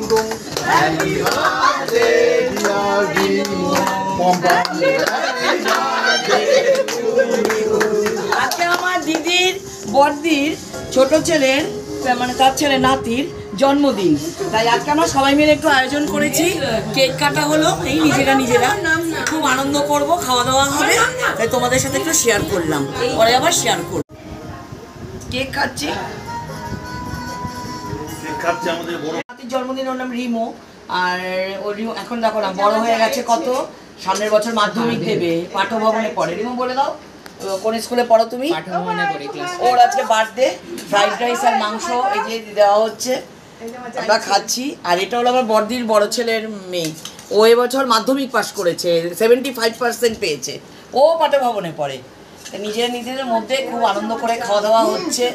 dong. Happy birthday, dear Rimo. Pom pom. Happy birthday to you. আজকে আমার দিদির বড়দির ছোট ছেলের মানে তার ছেলে নাতির জন্মদিন, তাই আজকে আমরা সবাই মিলে একটু আয়োজন করেছি। কেক কাটা হলো, এই নিজেরা খুব আনন্দ করব, খাওয়া দাওয়া হবে, তাই তোমাদের সাথে একটু শেয়ার করলাম, পরে আবার শেয়ার করব। কেক খাচ্ছি, আমাদের বড় নাতির জন্মদিন, ওর নাম রিমো। আর ও রিমো এখন দেখো না বড় হয়ে গেছে কত, সামনের বছর মাধ্যমিক দেবে, পাঠভবনে পড়ে। রিমো বলে দাও কোন স্কুলে পড়ো তুমি? ওর আজকে বার্থডে, ফ্রাইড রাইস আর মাংস এই যে দেওয়া হচ্ছে, আমরা খাচ্ছি। আর এটা হলো আমার বড়দির বড় ছেলের মেয়ে, ও এবছর মাধ্যমিক পাস করেছে, 75% পেয়েছে, ও পাঠভবনে পড়ে। নিজেদের মধ্যে খুব আনন্দ করে খাওয়া দাওয়া হচ্ছে।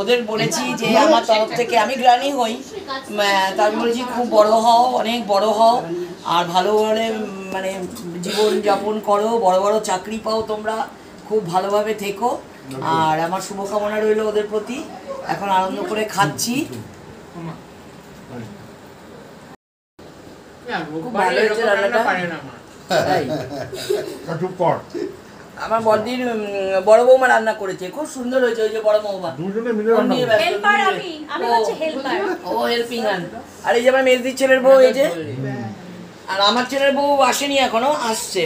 ওদের বলেছি যে আমার তরফ থেকে আমি গ্রানি হই, তার বলেছি খুব বড় হও, অনেক বড় হও, আর ভালোভাবে মানে জীবনযাপন করো, বড় বড় চাকরি পাও, তোমরা খুব ভালোভাবে থেকো। আর আমার শুভকামনা রইল ওদের প্রতি। এখন আনন্দ করে খাচ্ছি, খুব ভালো হয়েছে রান্নাটা। আমার বড়দির বড় বৌমা রান্না করেছে, খুব সুন্দর হয়েছে। ওই যে বড় বৌমা ও হেল্পিং হ্যান্ড। আর এই যে আমার মেজদির ছেলের বউ, এই যে, আর আমার ছেলের বউ আসেনি এখনো, আসছে।